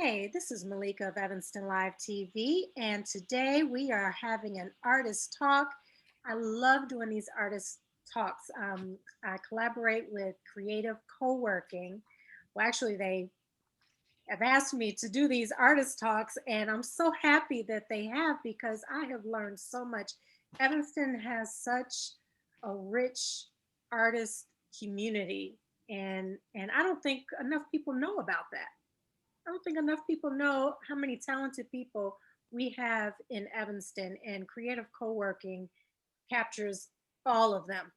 Hey, this is Malika of Evanston Live TV, and today we are having an artist talk. I love doing these artist talks. I collaborate with Creative Coworking. Well, actually, they have asked me to do these artist talks, and I'm so happy that they have because I have learned so much. Evanston has such a rich artist community, and I don't think enough people know about that. I don't think enough people know how many talented people we have in Evanston, and creative co-working captures all of them.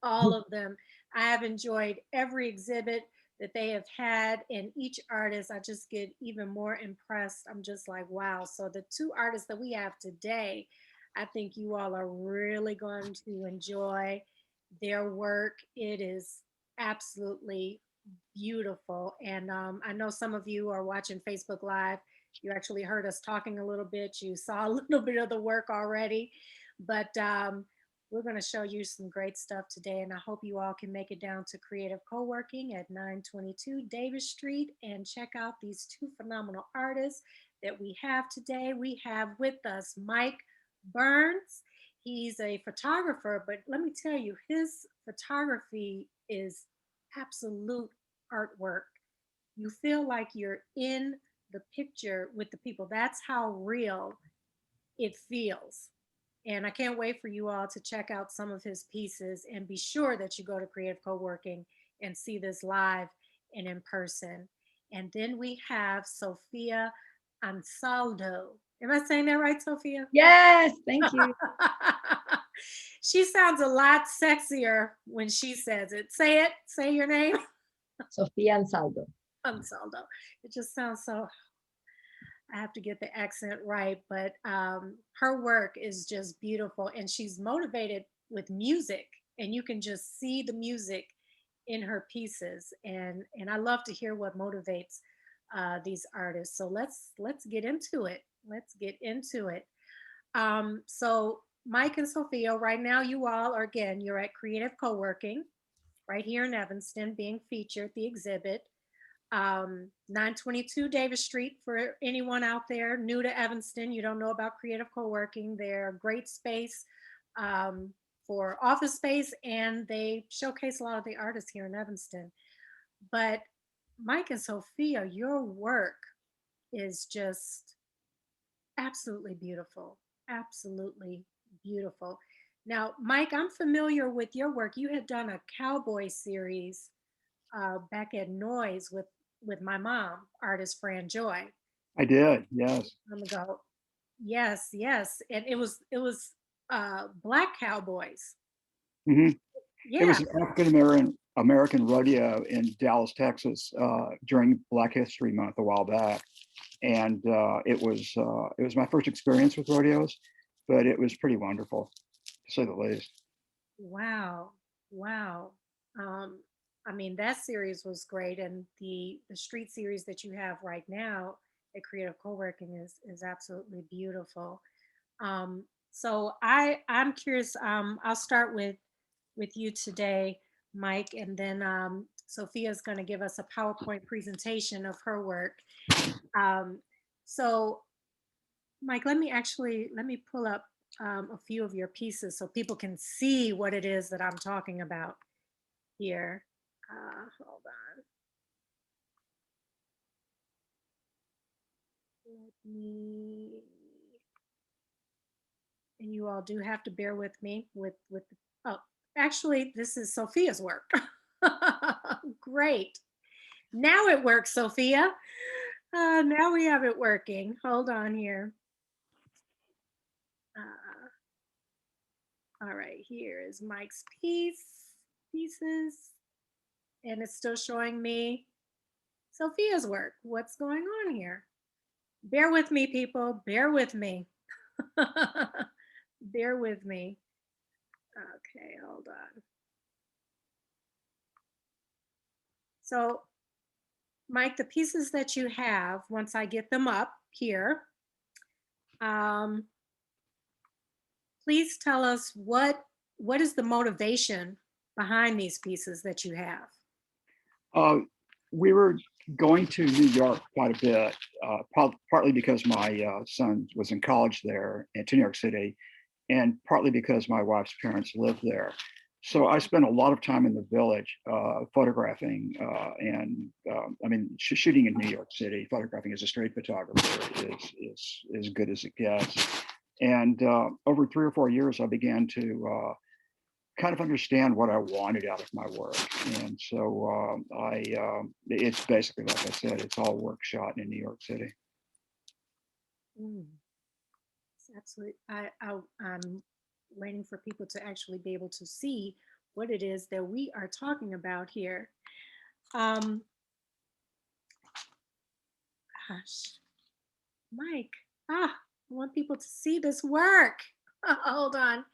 All of them. I have enjoyed every exhibit that they have had, and each artist, I just get even more impressed. I'm just like, wow. So, the two artists that we have today, I think you all are really going to enjoy their work. It is absolutely beautiful. And I know some of you are watching Facebook Live. You actually heard us talking a little bit. You saw a little bit of the work already. But we're going to show you some great stuff today. And I hope you all can make it down to Creative Co-working at 922 Davis Street and check out these two phenomenal artists that we have today. We have with us Mike Berns. He's a photographer, but let me tell you, his photography is absolute artwork. You feel like you're in the picture with the people. That's how real it feels. And I can't wait for you all to check out some of his pieces and be sure that you go to Creative Co-working and see this live and in person. And then we have Sofia Ansaldo. Am I saying that right, Sofia? Yes, thank you. She sounds a lot sexier when she says it. Say it. Say your name. Sofia Ansaldo. Ansaldo. It just sounds so, I have to get the accent right, but her work is just beautiful, and she's motivated with music, and you can just see the music in her pieces, and I love to hear what motivates these artists. So let's get into it. Let's get into it. So Mike and Sophia, right now you all are again you're at Creative Co-working right here in Evanston, being featured the exhibit 922 Davis Street for anyone out there new to Evanston. You don't know about Creative Co-working. They're a great space um, for office space, and they showcase a lot of the artists here in Evanston. But Mike and Sophia, your work is just absolutely beautiful. Absolutely beautiful. Now, Mike, I'm familiar with your work. You had done a cowboy series back at Noise with my mom, artist Fran Joy, I did, yes. long ago. Yes, yes, and it was black cowboys. hmm It Yeah. was an African American rodeo in Dallas, Texas, during Black History Month a while back, and it was my first experience with rodeos, but it was pretty wonderful, to say the least. Wow. Wow. Um, I mean, that series was great, and the street series that you have right now at Creative Co-working is absolutely beautiful. So I'm curious. I'll start with you today, Mike, and then Sophia's going to give us a PowerPoint presentation of her work. Um, so, Mike, let me pull up a few of your pieces so people can see what it is that I'm talking about here. Hold on. Let me, and you all do have to bear with me with oh, actually, this is Sophia's work. Great. Now it works, Sophia. Now we have it working. Hold on here. Uh, all right, here is Mike's pieces, and it's still showing me Sophia's work. What's going on here? Bear with me, people. Bear with me. Bear with me. Okay, hold on. So, Mike, the pieces that you have, once I get them up here, um, please tell us what is the motivation behind these pieces that you have? Uh, we were going to New York quite a bit, partly because my son was in college there and to New York City, and partly because my wife's parents lived there. So I spent a lot of time in the village photographing and I mean, shooting in New York City. Photographing as a street photographer is as good as it gets. And over 3 or 4 years, I began to kind of understand what I wanted out of my work. And so it's basically, like I said, it's all work shot in New York City. Mm, it's absolutely. I'm waiting for people to actually be able to see what it is that we are talking about here. Um, Gosh, Mike, I want people to see this work. Hold on.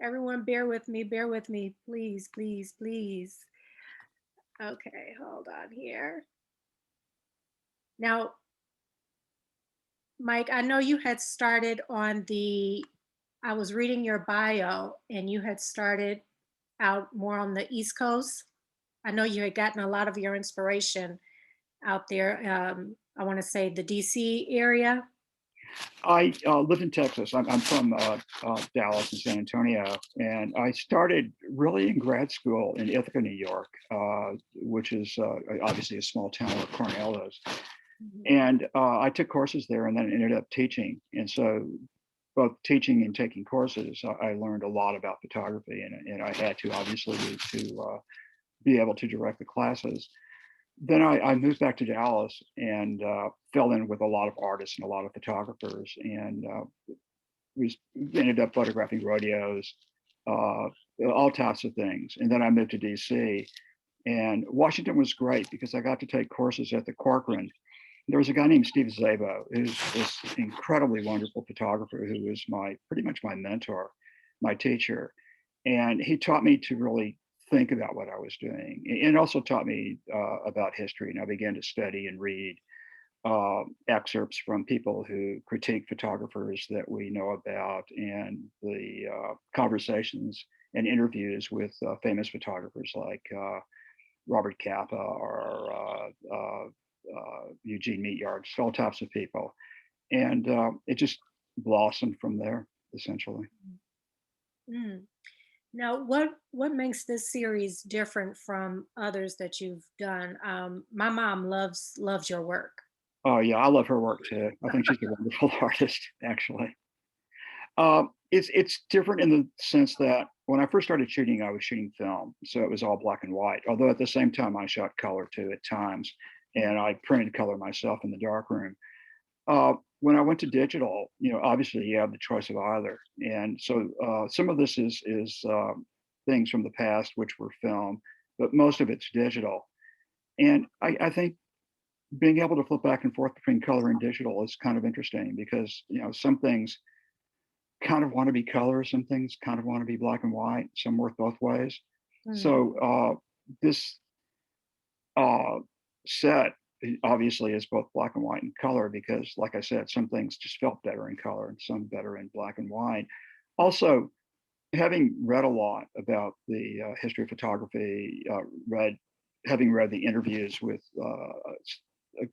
Everyone, bear with me, please, please, please. Okay, hold on here. Now, Mike, I know you had started on I was reading your bio and you had started out more on the East Coast. I know you had gotten a lot of your inspiration out there. I want to say the DC area. I live in Texas. I'm from Dallas and San Antonio, and I started really in grad school in Ithaca, New York, which is obviously a small town where Cornell is. Mhm. And I took courses there and then ended up teaching. And so both teaching and taking courses, I learned a lot about photography, and I had to obviously to be able to direct the classes. Then I moved back to Dallas and fell in with a lot of artists and a lot of photographers, and we ended up photographing rodeos, all types of things. And then I moved to DC, and Washington was great because I got to take courses at the Corcoran. There was a guy named Steve Zabo, who's this incredibly wonderful photographer who was pretty much my mentor, my teacher. And he taught me to really think about what I was doing, and also taught me about history. And I began to study and read excerpts from people who critique photographers that we know about, and the conversations and interviews with famous photographers like Robert Capa or Eugene Meatyard, all types of people. And it just blossomed from there, essentially. Mm. Now, what makes this series different from others that you've done? My mom loves your work. Oh yeah, I love her work too. I think she's a wonderful artist, actually. It's different in the sense that when I first started shooting, I was shooting film, so it was all black and white. Although at the same time, I shot color too at times, and I printed color myself in the darkroom. When I went to digital, obviously you have the choice of either, and so some of this is things from the past which were film, but most of it's digital. And I think being able to flip back and forth between color and digital is kind of interesting because some things kind of want to be color, some things kind of want to be black and white, some work both ways. Mm. So this uh, set obviously is both black and white and color because, like I said, some things just felt better in color and some better in black and white. Also, having read a lot about the history of photography, having read the interviews with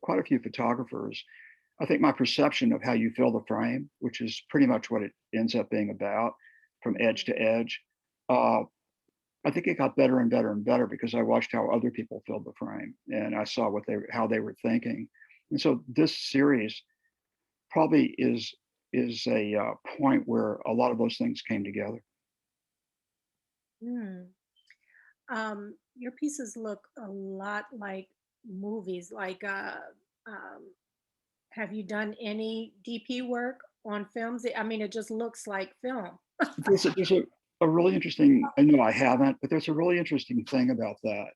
quite a few photographers, I think my perception of how you fill the frame, which is pretty much what it ends up being about, from edge to edge, uh, I think it got better and better and better because I watched how other people filled the frame and I saw how they were thinking. And so this series probably is a point where a lot of those things came together. Mm. Your pieces look a lot like movies. Um, have you done any DP work on films? I mean, it just looks like film. There's a really interesting, I know I haven't, but there's a really interesting thing about that.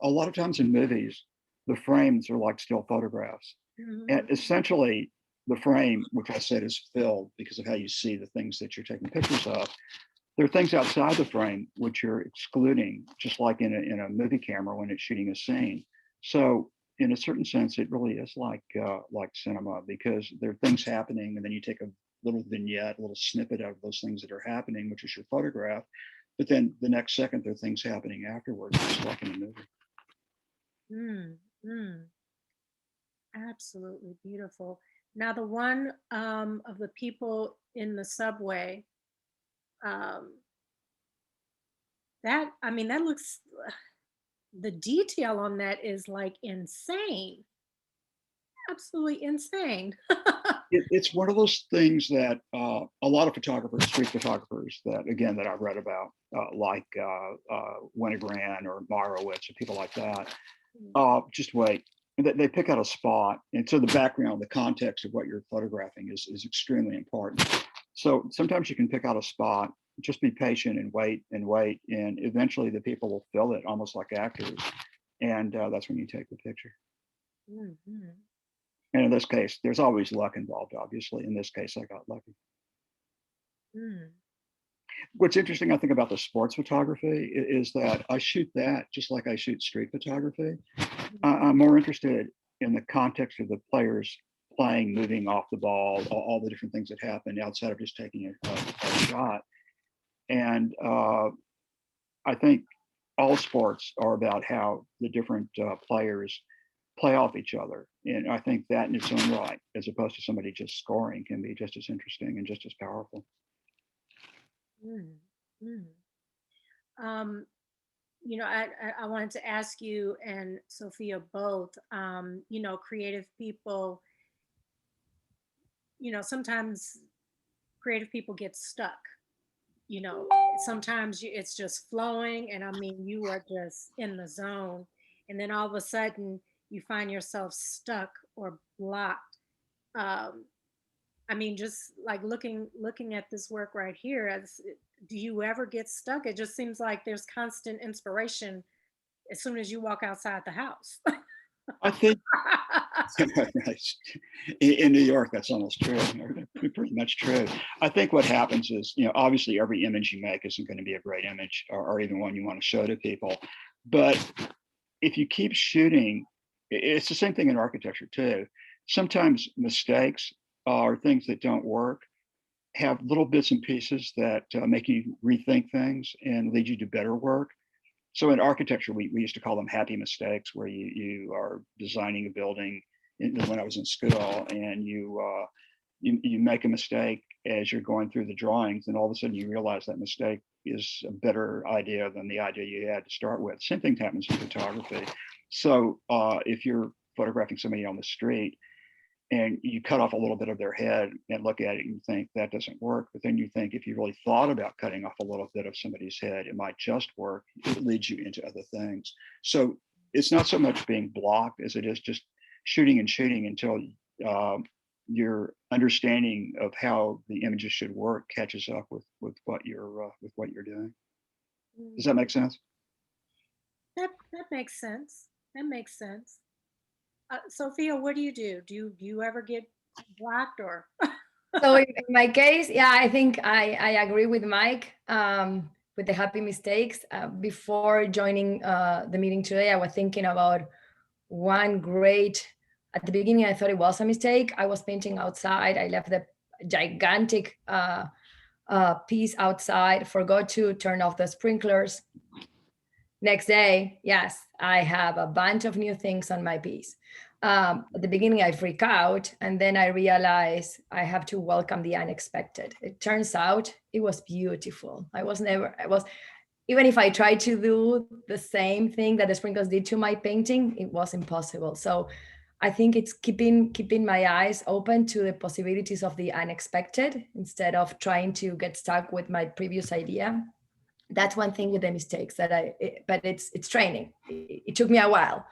A lot of times in movies, the frames are like still photographs. And Mhm. essentially, the frame, which I said is filled because of how you see the things that you're taking pictures of, there are things outside the frame which you're excluding, just like in a movie camera when it's shooting a scene. So in a certain sense, it really is like cinema because there are things happening, and then you take a little vignette, a little snippet of those things that are happening, which is your photograph. But then the next second, there are things happening afterwards, just like in a movie. Mm. Mm, absolutely beautiful. Now, the one of the people in the subway, um, that, I mean, that looks, the detail on that is like insane, absolutely insane. It's one of those things that a lot of photographers, street photographers, that again that I've read about, like Winogrand or Marowitz or people like that, just wait. They pick out a spot, and so the background, the context of what you're photographing is extremely important. So sometimes you can pick out a spot, just be patient and wait, and eventually the people will fill it, almost like actors, and that's when you take the picture. Mhm. And in this case, there's always luck involved, obviously. In this case, I got lucky. Mm. What's interesting, I think, about the sports photography is that I shoot that just like I shoot street photography. I'm more interested in the context of the players playing, moving off the ball, all the different things that happen outside of just taking a shot. And I think all sports are about how the different players play off each other. And I think that in its own right, as opposed to somebody just scoring, can be just as interesting and just as powerful. Mm. Mm. Um, I wanted to ask you and Sophia both, creative people, sometimes creative people get stuck, you know, sometimes it's just flowing and I mean, you are just in the zone. And then all of a sudden you find yourself stuck or blocked. Um, I mean, just like looking at this work right here, do you ever get stuck? It just seems like there's constant inspiration as soon as you walk outside the house. I think in New York, that's almost true, pretty much true. I think what happens is, obviously every image you make isn't going to be a great image or even one you want to show to people. But if you keep shooting, it's the same thing in architecture too. Sometimes mistakes or things that don't work have little bits and pieces that make you rethink things and lead you to better work. So in architecture, we used to call them happy mistakes, where you are designing a building. When I was in school, and you make a mistake as you're going through the drawings, and all of a sudden you realize that mistake is a better idea than the idea you had to start with. Same thing happens in photography. So if you're photographing somebody on the street and you cut off a little bit of their head and look at it and you think that doesn't work, but then you think if you really thought about cutting off a little bit of somebody's head, it might just work. It leads you into other things. So it's not so much being blocked as it is just shooting and shooting until your understanding of how the images should work catches up with what you're doing. Does that make sense? That makes sense. That makes sense. Sophia, what do you do? Do you ever get blocked or? So in my case, yeah, I think I agree with Mike with the happy mistakes. Before joining the meeting today, I was thinking about one great, at the beginning, I thought it was a mistake. I was painting outside. I left the gigantic piece outside, forgot to turn off the sprinklers. Next day, yes, I have a bunch of new things on my piece. At the beginning, I freak out, and then I realize I have to welcome the unexpected. It turns out it was beautiful. Even if I tried to do the same thing that the sprinkles did to my painting, it was impossible. So I think it's keeping my eyes open to the possibilities of the unexpected instead of trying to get stuck with my previous idea. That's one thing with the mistakes but it's training. It took me a while.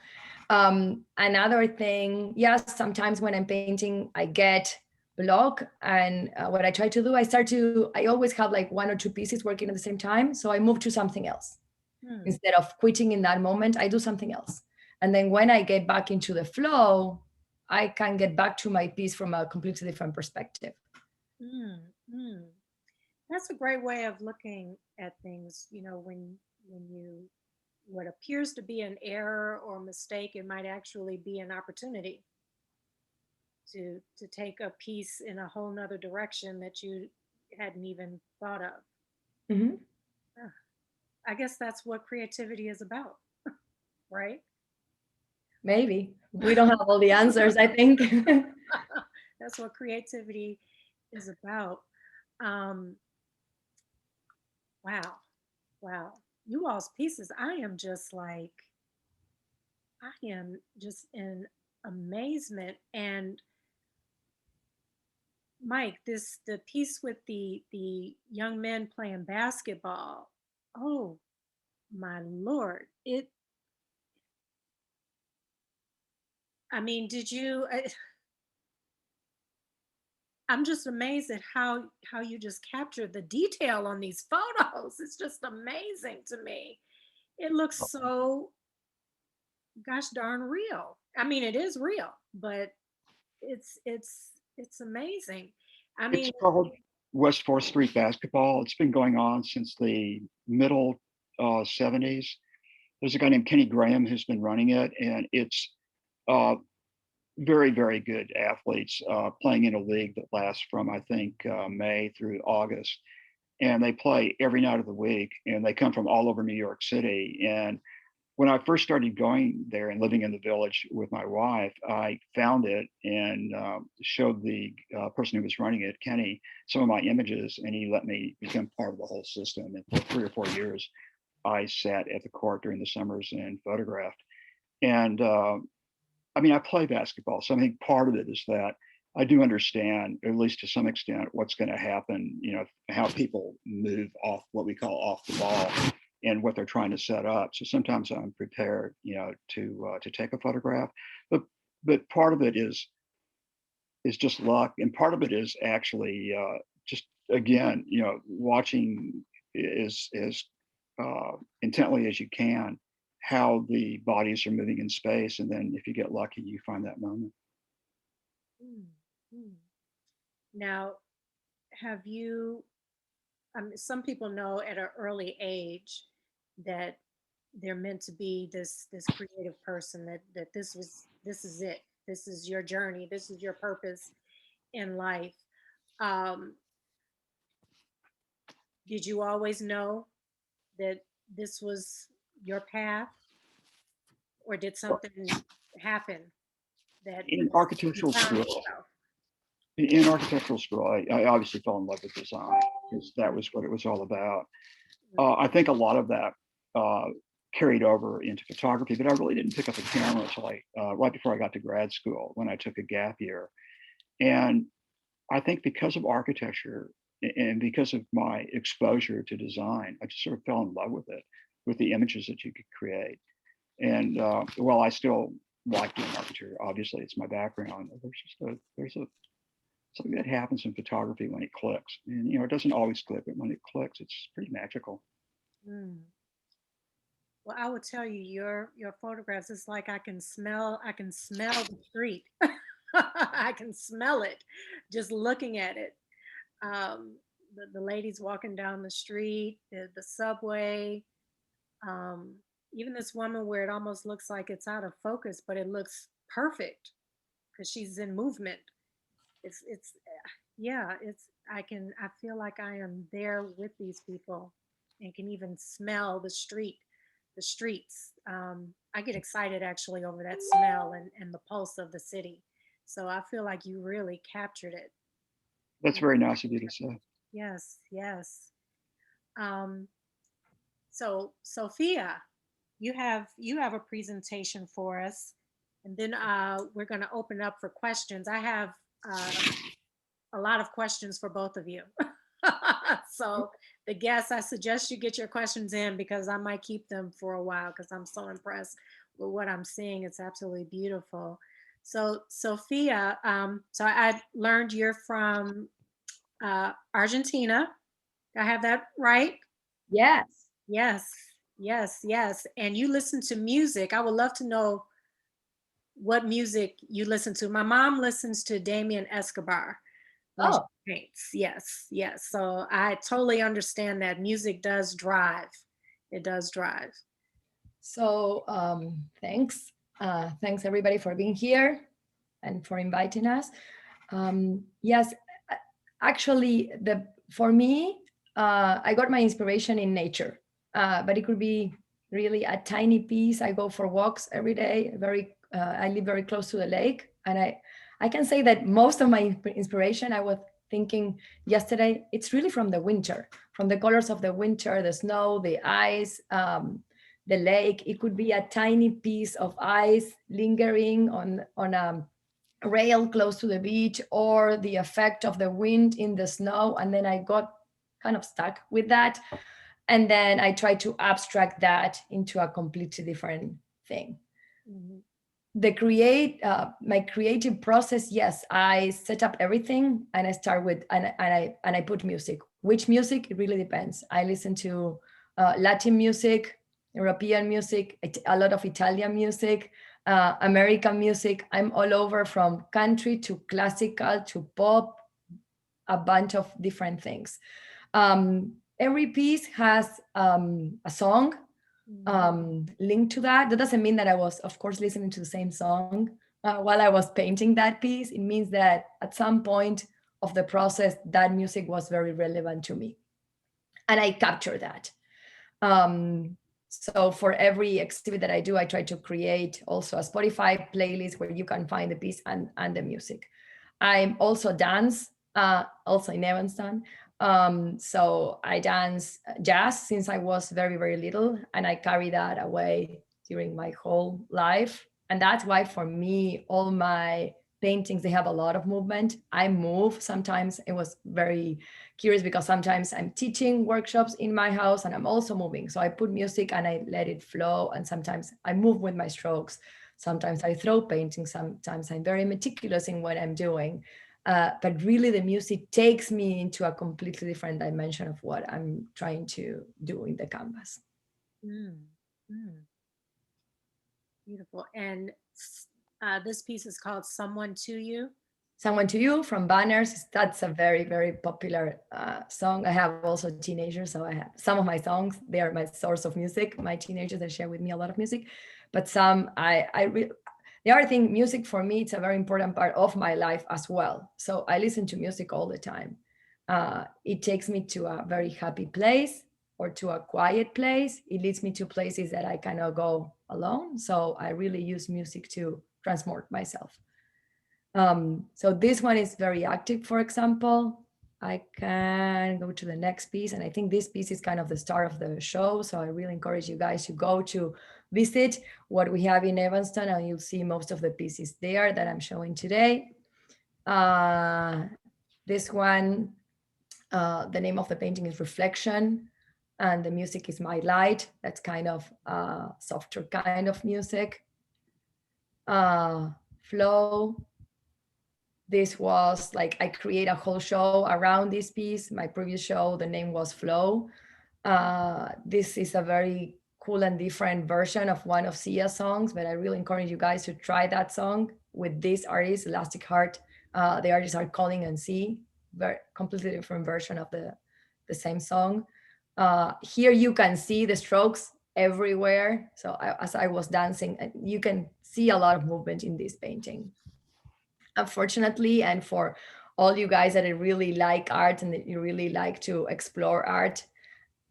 Another thing, yes, sometimes when I'm painting, I get blocked, and what I try to do, I always have like one or two pieces working at the same time, so I move to something else. Hmm. Instead of quitting in that moment, I do something else, and then when I get back into the flow, I can get back to my piece from a completely different perspective. Mm, mm. That's a great way of looking at things. When you what appears to be an error or mistake, it might actually be an opportunity to take a piece in a whole nother direction that you hadn't even thought of. Mhm. Ah, I guess that's what creativity is about, right? Maybe. We don't have all the answers, I think. That's what creativity is about. Um, wow. Wow. You all's pieces, I am just like, I am just in amazement. And Mike, the piece with the young men playing basketball. Oh my Lord. I mean, did you I'm just amazed at how you just captured the detail on these photos. It's just amazing to me. It looks so gosh darn real. I mean, it is real, but it's amazing. I It's mean, called West 4th Street basketball. It's been going on since the middle 70s. There's a guy named Kenny Graham who's been running it, and it's uh, very, very good athletes playing in a league that lasts from, I think, May through August. And they play every night of the week, and they come from all over New York City. And when I first started going there and living in the village with my wife, I found it and showed the person who was running it, Kenny, some of my images, and he let me become part of the whole system. And for 3 or 4 years, I sat at the court during the summers and photographed. And I mean, I play basketball, so I think part of it is that I do understand, at least to some extent, what's going to happen, how people move off what we call off the ball and what they're trying to set up. So sometimes I'm prepared, to take a photograph, but part of it is just luck, and part of it is actually just again, watching as intently as you can how the bodies are moving in space, and then if you get lucky, you find that moment. mm, mm. Now, have you, some people know at an early age that they're meant to be this creative person, that this is it. This is your journey. This is your purpose in life. Um, did you always know that this was your path, or did something happen that In you architectural found school, yourself? I obviously fell in love with design because that was what it was all about. Mm, I think a lot of that uh, carried over into photography, but I really didn't pick up a camera until right before I got to grad school when I took a gap year. And I think because of architecture and because of my exposure to design, I just sort of fell in love with it, with the images that you could create. And while I still like doing architecture, obviously it's my background. There's something that happens in photography when it clicks, and it doesn't always click, but when it clicks, it's pretty magical. mm. Well, I would tell you your photographs. It's like I can smell the street. I can smell it just looking at it. The ladies walking down the street, the subway, um, even this woman where it almost looks like it's out of focus, but it looks perfect because she's in movement. It's yeah, I feel like I am there with these people and can even smell the streets. I get excited actually over that smell and the pulse of the city. So I feel like you really captured it. That's very nice of you to say. Yes, yes. Um, so Sophia, you have a presentation for us, and then we're going to open up for questions. I have uh, a lot of questions for both of you. So the guests, I suggest you get your questions in because I might keep them for a while because I'm so impressed with what I'm seeing. It's absolutely beautiful. So Sophia, so I learned you're from Argentina. Do I have that right? Yes. Yes, yes, yes. And you listen to music. I would love to know what music you listen to. My mom listens to Damien Escobar when she Oh, paints. Yes, yes. So I totally understand that music does drive. It does drive. so thanks. Thanks everybody for being here and for inviting us. Yes, actually, for me, I got my inspiration in nature, but it could be really a tiny piece. I go for walks every day, very I live very close to the lake, and I can say that most of my inspiration, I was thinking yesterday, it's really from the winter, from the colors of the winter, the snow, the ice, the lake. It could be a tiny piece of ice lingering on a rail close to the beach, or the effect of the wind in the snow. And then I got kind of stuck with that. And then I tried to abstract that into a completely different thing. Mhm. My creative process, yes, I set up everything and I start with and I put music. Which music? It really depends. I listen to Latin music, European music, a lot of Italian music, American music. I'm all over, from country to classical to pop, a bunch of different things. Every piece has a song linked to that. That doesn't mean that I was, of course, listening to the same song while I was painting that piece. It means that at some point of the process, that music was very relevant to me, and I capture that. So for every exhibit that I do, I try to create also a Spotify playlist where you can find the piece and the music. I'm also dance, also in Evanston. So I dance jazz since I was very, very little, and I carry that away during my whole life. And that's why for me, all my paintings, they have a lot of movement. I move sometimes. It was very curious because sometimes I'm teaching workshops in my house and I'm also moving. So I put music and I let it flow. And sometimes I move with my strokes. Sometimes I throw paintings. Sometimes I'm very meticulous in what I'm doing. But really the music takes me into a completely different dimension of what I'm trying to do in the canvas. Mm. Mm. Beautiful. And this piece is called Someone to You. Someone to You from Banners. That's a very, very popular song. I have also teenagers, so I have some of my songs. They are my source of music. My teenagers, they share with me a lot of music, but some the other thing, music for me, it's a very important part of my life as well. So I listen to music all the time. It takes me to a very happy place or to a quiet place. It leads me to places that I cannot go alone. So I really use music to transport myself. So this one is very active, for example. I can go to the next piece, and I think this piece is kind of the star of the show. So I really encourage you guys to go to visit what we have in Evanston, and you'll see most of the pieces there that I'm showing today. This one, the name of the painting is Reflection, and the music is My Light. That's kind of softer kind of music. Flow. This was like, I create a whole show around this piece. My previous show, the name was Flow. This is a very cool and different version of one of Sia's songs, but I really encourage you guys to try that song with this artist, Elastic Heart. The artists are Calling and C, very completely different version of the same song. Here you can see the strokes everywhere. So as I was dancing, you can see a lot of movement in this painting. Unfortunately, and for all you guys that really like art and that you really like to explore art,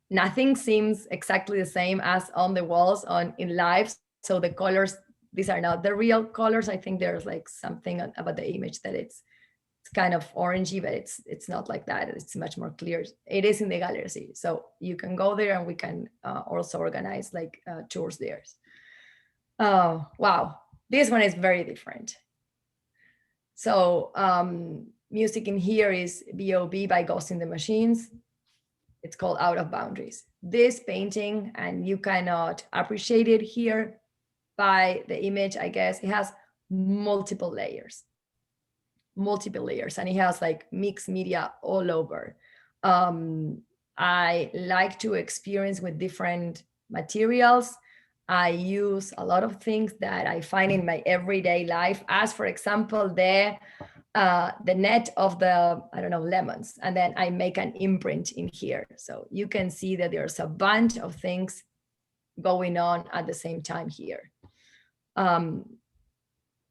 nothing seems exactly the same as on the walls in live. So the colors, these are not the real colors. I think there's like something about the image that it's kind of orangey, but it's not like that. It's much more clear. It is in the gallery, so you can go there, and we can also organize like tours there. Oh wow, this one is very different. So music in here is B.O.B. by Ghost in the Machines. It's called Out of Boundaries. This painting, and you cannot appreciate it here by the image, I guess, it has multiple layers, and it has like mixed media all over. I like to experience with different materials. I use a lot of things that I find in my everyday life, as for example, the net of the, I don't know, lemons. And then I make an imprint in here. So you can see that there's a bunch of things going on at the same time here.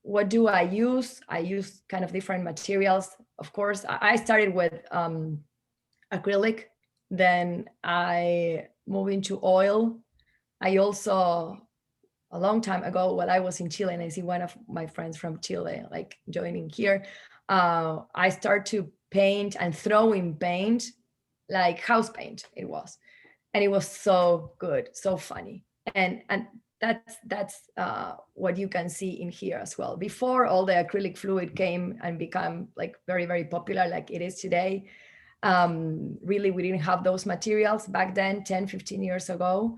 What do I use? I use kind of different materials. Of course, I started with acrylic, then I moved into oil. I also a long time ago while I was in Chile, and I see one of my friends from Chile like joining here. I start to paint and throw in paint, like house paint it was, and it was so good, so funny. And that's what you can see in here as well. Before all the acrylic fluid came and become like very, very popular like it is today, really we didn't have those materials back then, 10, 15 years ago.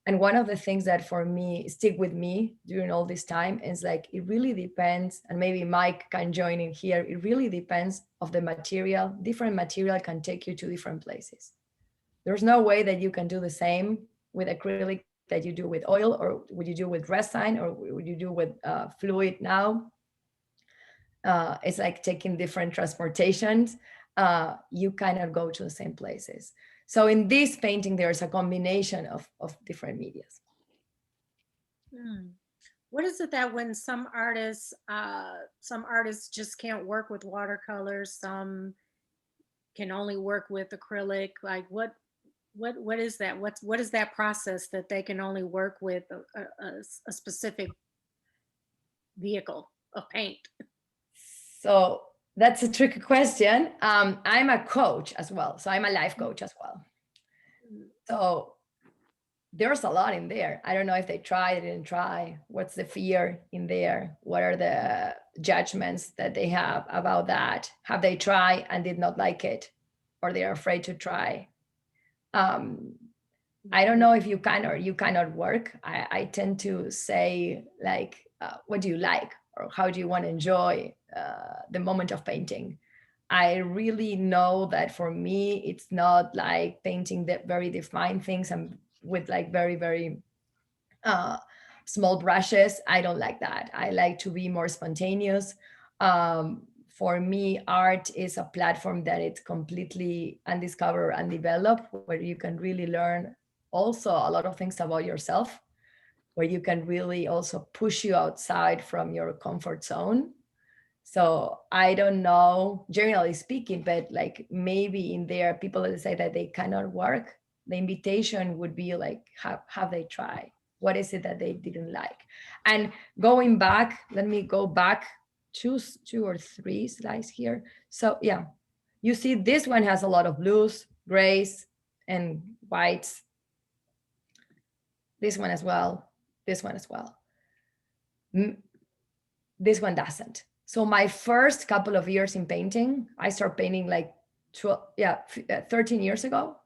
And one of the things that for me stick with me during all this time is like, it really depends, and maybe Mike can join in here, it really depends of the material. Different material can take you to different places. There's no way that you can do the same with acrylic that you do with oil, or would you do with resin, or would you do with fluid now. It's like taking different transportations. You cannot go to the same places. So in this painting, there's a combination of different medias. What is it that when some artists just can't work with watercolors, some can only work with acrylic? Like what is that? What is that process that they can only work with a specific vehicle of paint? So that's a tricky question. I'm a coach as well. So I'm a life coach as well. So there's a lot in there. I don't know if they tried, didn't try. What's the fear in there? What are the judgments that they have about that? Have they tried and did not like it? Or they're afraid to try? I don't know if you can or you cannot work. I tend to say like, what do you like? Or how do you want to enjoy the moment of painting? I really know that for me, it's not like painting that very defined things and with like very, very small brushes. I don't like that. I like to be more spontaneous. For me, art is a platform that it's completely undiscovered and developed, where you can really learn also a lot of things about yourself, where you can really also push you outside from your comfort zone. So I don't know, generally speaking, but like maybe in there, people that say that they cannot work, the invitation would be like, have they tried? What is it that they didn't like? And going back, let me go back two or three slides here. So yeah, you see this one has a lot of blues, grays, and whites. This one as well, this one as well. This one doesn't. So my first couple of years in painting, I started painting like 13 years ago.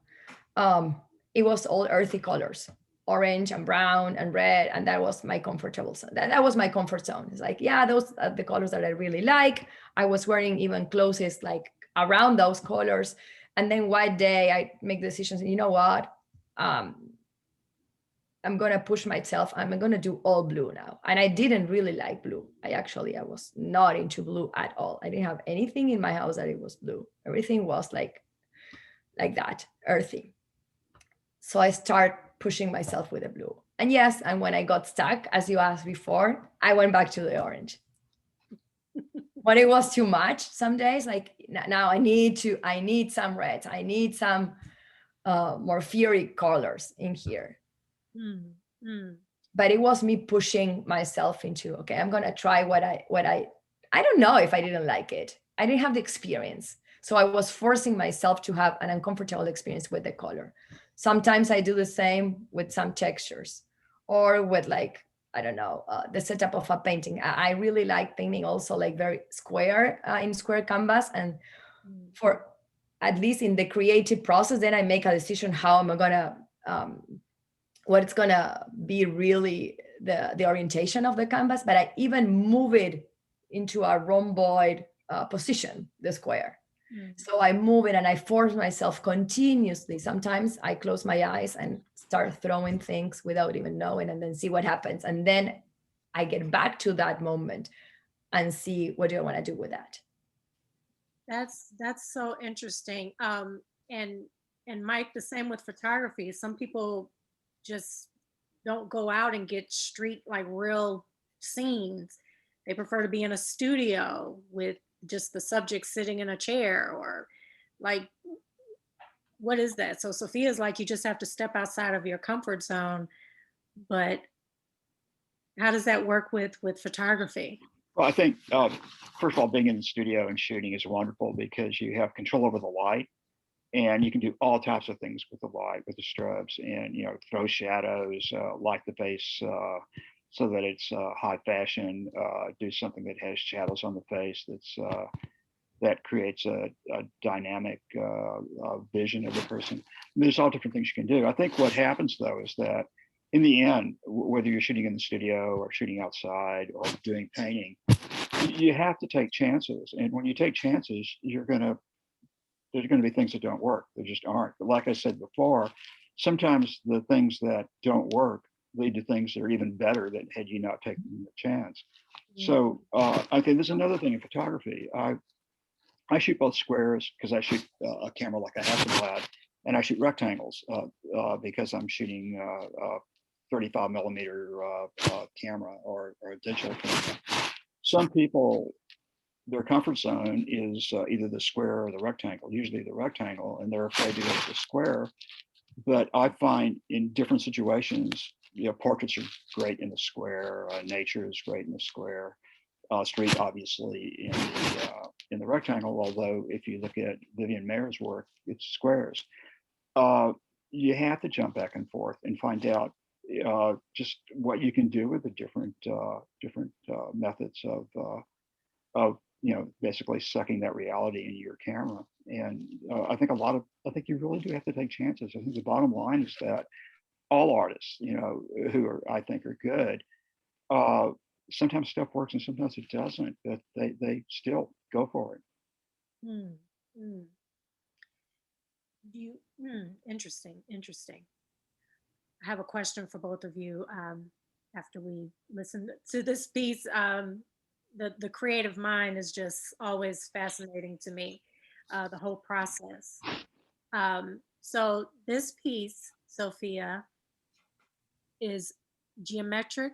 It was all earthy colors, orange and brown and red, and that was my comfortable zone. That was my comfort zone. It's like, yeah, those are the colors that I really like. I was wearing even clothes like around those colors. And then one day I make decisions, and you know what? I'm going to push myself. I'm going to do all blue now. And I didn't really like blue. I was not into blue at all. I didn't have anything in my house that it was blue. Everything was like that, earthy. So I start pushing myself with the blue. And yes, and when I got stuck, as you asked before, I went back to the orange. But it was too much some days. Like now I need some reds. I need some more fiery colors in here. But it was me pushing myself into, okay, I'm going to try what I don't know if I didn't like it. I didn't have the experience. So I was forcing myself to have an uncomfortable experience with the color. Sometimes I do the same with some textures or with like, I don't know, the setup of a painting. I really like painting also like very square in square canvas. And for at least in the creative process, then I make a decision how am I going to, what it's going to be really the orientation of the canvas. But I even move it into a rhomboid position, the square. So I move it and I force myself continuously. Sometimes I close my eyes and start throwing things without even knowing, and then see what happens. And then I get back to that moment and see what do I want to do with that. That's so interesting. And Mike, the same with photography. Some people just don't go out and get street like real scenes. They prefer to be in a studio with just the subject sitting in a chair, or like, what is that? So Sofia's like, you just have to step outside of your comfort zone. But How does that work with photography? Well, I think, first of all, being in the studio and shooting is wonderful because you have control over the light, and you can do all types of things with the light, with the strobes, and throw shadows, light the face so that it's high fashion. Do something that has shadows on the face that creates a dynamic vision of the person. There's all different things you can do. I think what happens though is that in the end, whether you're shooting in the studio or shooting outside or doing painting, you have to take chances. And when you take chances, there's going to be things that don't work. There just aren't. But like I said before, sometimes the things that don't work lead to things that are even better than had you not taken the chance. So I think there's another thing in photography. I shoot both squares because I shoot a camera like a Hasselblad, and I shoot rectangles because I'm shooting 35 millimeter camera or a digital camera. Some people, their comfort zone is either the square or the rectangle, usually the rectangle, and they're afraid to go to the square. But I find in different situations, portraits are great in the square, nature is great in the square, street obviously in the rectangle, although if you look at Vivian Mayer's work, it's squares. You have to jump back and forth and find out just what you can do with the different methods of basically sucking that reality into your camera. And I think you really do have to take chances. I think the bottom line is that all artists, who I think are good, sometimes stuff works and sometimes it doesn't, but they still go for it. Mm, mm. Interesting. I have a question for both of you after we listen to this piece. The creative mind is just always fascinating to me, the whole process. So this piece, Sofia, is geometric.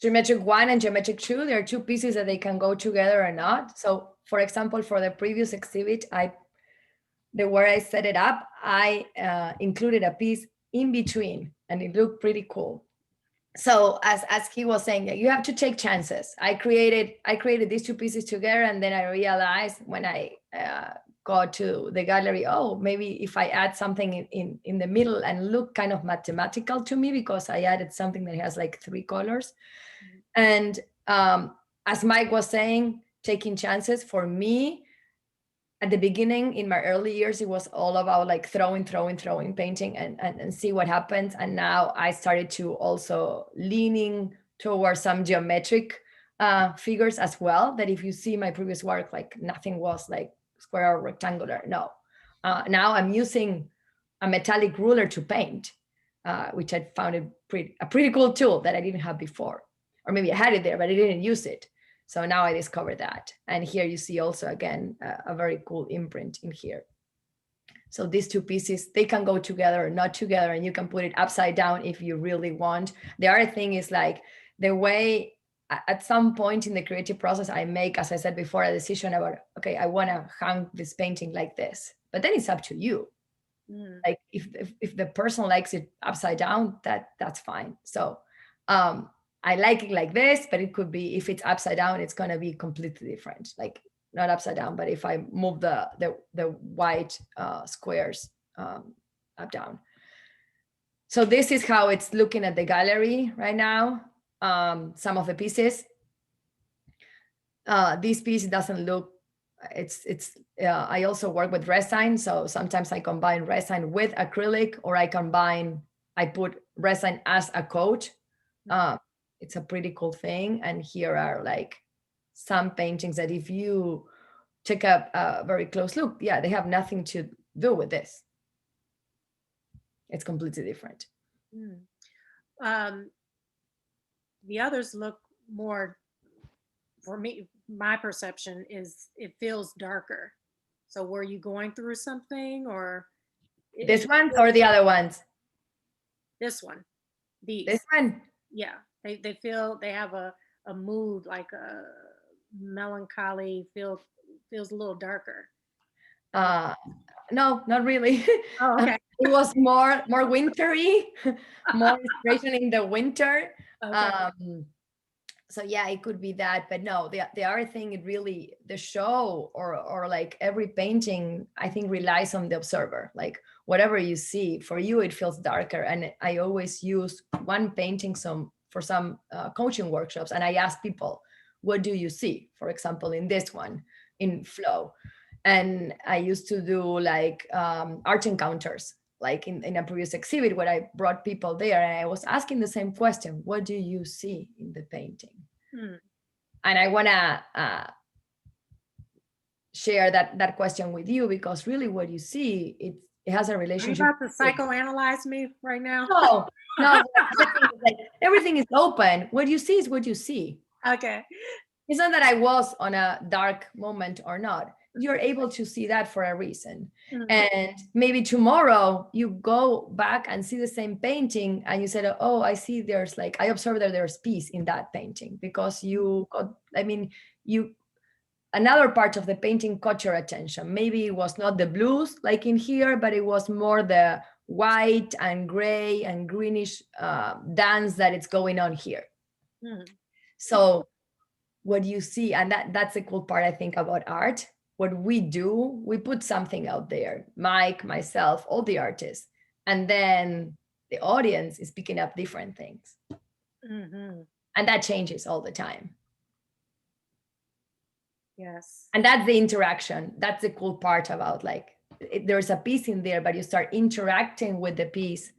Geometric 1 and geometric 2, there are two pieces that they can go together or not. So for example, for the previous exhibit, where I set it up, I included a piece in between and it looked pretty cool. So as he was saying, you have to take chances. I created these two pieces together, and then I realized when I got to the gallery, oh, maybe if I add something in the middle and look kind of mathematical to me, because I added something that has like 3 colors. And as Mike was saying, taking chances for me, at the beginning, in my early years, it was all about like throwing, painting and see what happens. And now I started to also leaning towards some geometric figures as well, that if you see my previous work, like nothing was like square or rectangular, no. Now I'm using a metallic ruler to paint, which I found a pretty cool tool that I didn't have before. Or maybe I had it there, but I didn't use it. So now I discovered that. And here you see also, again, a very cool imprint in here. So these two pieces, they can go together or not together, and you can put it upside down if you really want. The other thing is like the way, at some point in the creative process, I make, as I said before, a decision about, okay, I want to hang this painting like this, but then it's up to you. Like if the person likes it upside down, that's fine. So I like it like this, but it could be, if it's upside down, it's going to be completely different. Like not upside down, but if I move the white squares up down. So this is how it's looking at the gallery right now. Some of the pieces. This piece doesn't look, I also work with resin. So sometimes I combine resin with acrylic, or I put resin as a coat. It's a pretty cool thing. And here are like some paintings that if you take a very close look, yeah, they have nothing to do with this. It's completely different. The others look more, for me, my perception is it feels darker. So were you going through something, or? This one or the other ones? This one. This one? Yeah. They feel, they have a mood, like a melancholy, feels a little darker. No, not really. Oh, okay. It was more wintry, more inspiration in the winter. Okay. So yeah, it could be that, but no, the art thing, it really, the show or like every painting, I think relies on the observer. Like whatever you see, for you it feels darker. And I always use one painting for some coaching workshops, and I ask people, what do you see? For example, in this one, in Flow, and I used to do like art encounters, like in a previous exhibit where I brought people there and I was asking the same question, what do you see in the painting? And I want to share that question with you, because really what you see, it has a Are you relationship. about to psychoanalyze me right now? No, like, everything is open. What you see is what you see. Okay. It's not that I was on a dark moment or not. You're able to see that for a reason. And maybe tomorrow you go back and see the same painting and you said, oh, I see there's like, I observed that there's peace in that painting, because you got, I mean, another part of the painting caught your attention. Maybe it was not the blues like in here, but it was more the white and gray and greenish dance that it's going on here. So what you see, and that's the cool part, I think, about art. What we do, we put something out there, Mike, myself, all the artists, and then the audience is picking up different things. And that changes all the time. Yes. And that's the interaction. That's the cool part about, like, there's a piece in there, but you start interacting with the piece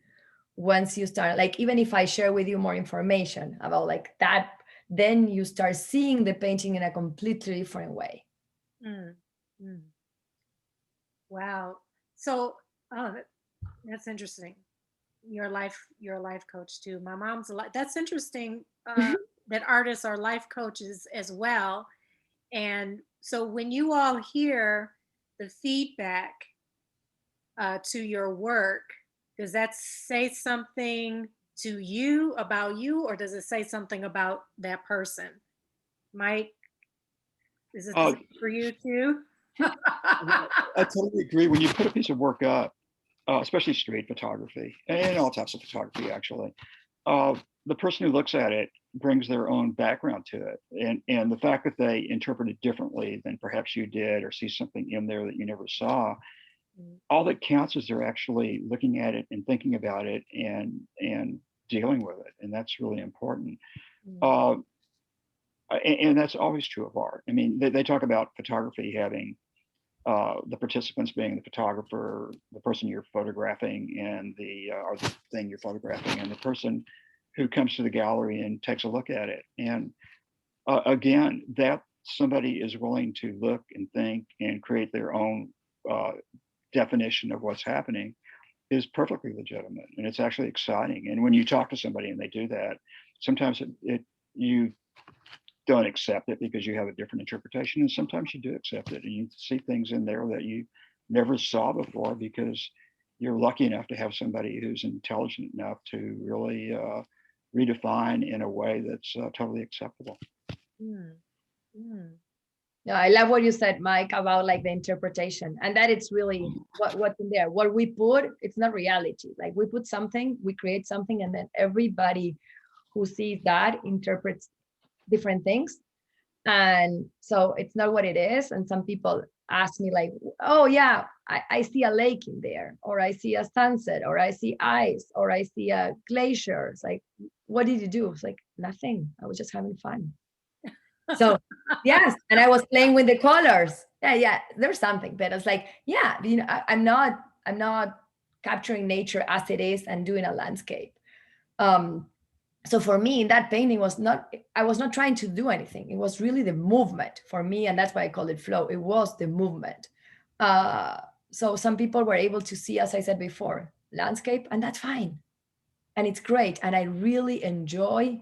once you start, like, even if I share with you more information about like that, then you start seeing the painting in a completely different way. Wow. So, that's interesting. Your life coach too. My mom's a life. That's interesting. That artists are life coaches as well. And so, when you all hear the feedback to your work, does that say something to you about you, or does it say something about that person? Mike, is it the same for you too? I totally agree. When you put a piece of work up, especially street photography and all types of photography, actually, the person who looks at it brings their own background to it, and the fact that they interpret it differently than perhaps you did, or see something in there that you never saw, all that counts is they're actually looking at it and thinking about it and dealing with it, and that's really important. And that's always true of art. I mean, they talk about photography having the participants being the photographer, the person you're photographing, and or the thing you're photographing, and the person who comes to the gallery and takes a look at it. And again, that somebody is willing to look and think and create their own definition of what's happening is perfectly legitimate, and it's actually exciting. And when you talk to somebody and they do that, sometimes you don't accept it because you have a different interpretation, and sometimes you do accept it and you see things in there that you never saw before, because you're lucky enough to have somebody who's intelligent enough to really redefine in a way that's totally acceptable. No, I love what you said, Mike, about like the interpretation, and that it's really what's in there. What we put, it's not reality. Like we put something, we create something, and then everybody who sees that interprets different things. And so it's not what it is. And some people ask me like, oh yeah, I see a lake in there, or I see a sunset, or I see ice, or I see a glacier. It's like, what did you do? It's like, nothing. I was just having fun. So yes, and I was playing with the colors. Yeah, there's something, but it's like, yeah, you know, I'm not capturing nature as it is and doing a landscape. So for me, that painting I was not trying to do anything. It was really the movement for me, and that's why I call it flow. It was the movement. So some people were able to see, as I said before, landscape, and that's fine, and it's great, and I really enjoy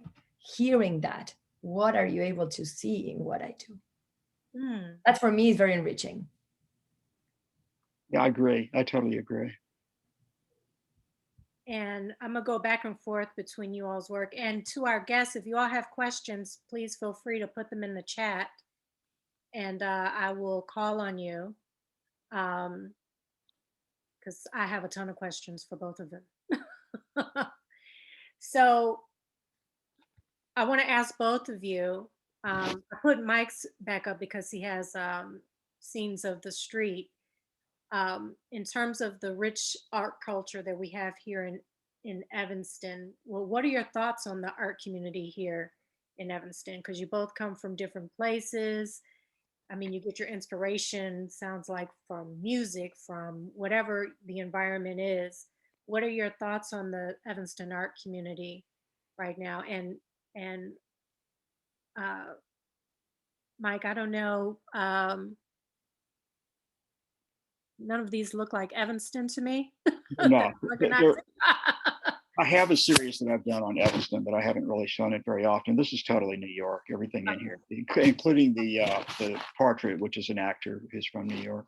hearing that. What are you able to see in what I do? That for me is very enriching. Yeah, I agree. I totally agree. And I'm gonna go back and forth between you all's work. And to our guests, if you all have questions, please feel free to put them in the chat, and I will call on you, because I have a ton of questions for both of them. So I want to ask both of you. I put Mike's back up because he has scenes of the street. In terms of the rich art culture that we have here in Evanston, well, what are your thoughts on the art community here in Evanston? Because you both come from different places. I mean, you get your inspiration, sounds like from music, from whatever the environment is. What are your thoughts on the Evanston art community right now? And uh, Mike, I don't know. None of these look like Evanston to me. No, Organizing. I have a series that I've done on Evanston, but I haven't really shown it very often. This is totally New York. Everything in here, including the portrait, which is an actor who's from New York.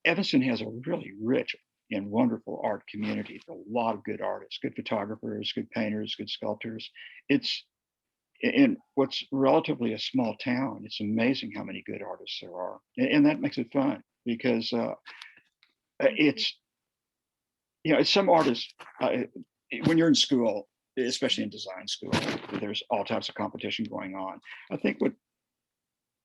Evanston has a really rich and wonderful art community. A lot of good artists, good photographers, good painters, good sculptors. It's in what's relatively a small town. It's amazing how many good artists there are, and that makes it fun because it's some artists, when you're in school, especially in design school, there's all types of competition going on. I think what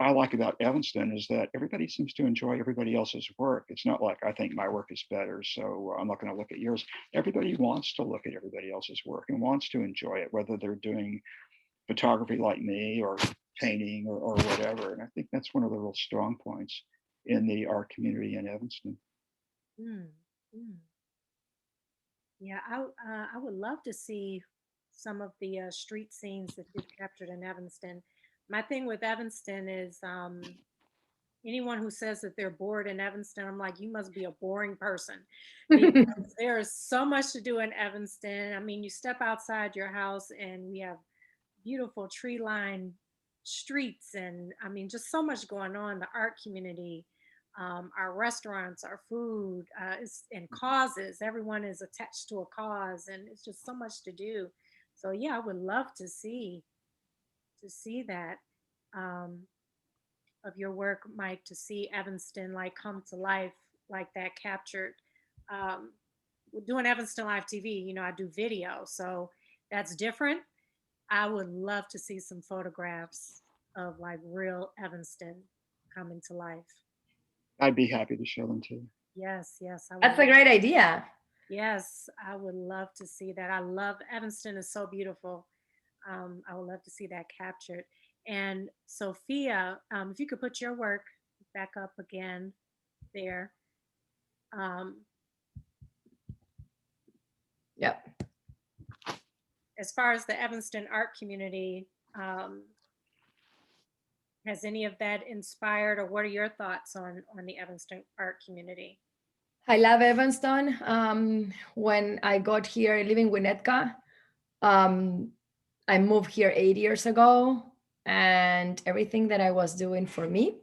I like about Evanston is that everybody seems to enjoy everybody else's work. It's not like I think my work is better, so I'm not going to look at yours. Everybody wants to look at everybody else's work and wants to enjoy it, whether they're doing photography like me or painting or whatever. And I think that's one of the real strong points in the art community in Evanston. Mm, mm. Yeah, I would love to see some of the street scenes that you've captured in Evanston. My thing with Evanston is anyone who says that they're bored in Evanston, I'm like, you must be a boring person because there is so much to do in Evanston. I mean, you step outside your house and we have beautiful tree lined streets, and I mean, just so much going on. The art community, our restaurants, our food, and causes. Everyone is attached to a cause, and it's just so much to do. So yeah, I would love to see that um, of your work, Mike. To see Evanston like come to life like that, captured. Um, Doing Evanston Live TV, I do video, so that's different. I would love to see some photographs of like real Evanston coming to life. I'd be happy to show them to you. Yes, yes, I would. That's a great idea. Yes, I would love to see that. I love Evanston is so beautiful. I would love to see that captured. And Sophia, if you could put your work back up again there. Um, Yep. as far as the Evanston art community, has any of that inspired, or what are your thoughts on the Evanston art community? I love Evanston. When I got here living with Netka, um, I moved here 8 years ago, and everything that I was doing for me,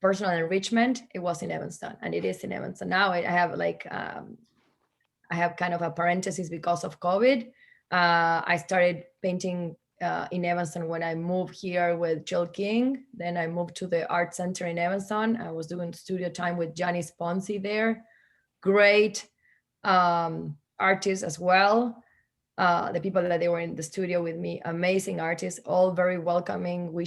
personal enrichment, it was in Evanston, and it is in Evanston. Now I have I have kind of a parenthesis because of COVID. I started painting in Evanston when I moved here with Jill King. Then I moved to the art center in Evanston. I was doing studio time with Janice Ponzi there. Great artists as well. The people that they were in the studio with me, amazing artists, all very welcoming. We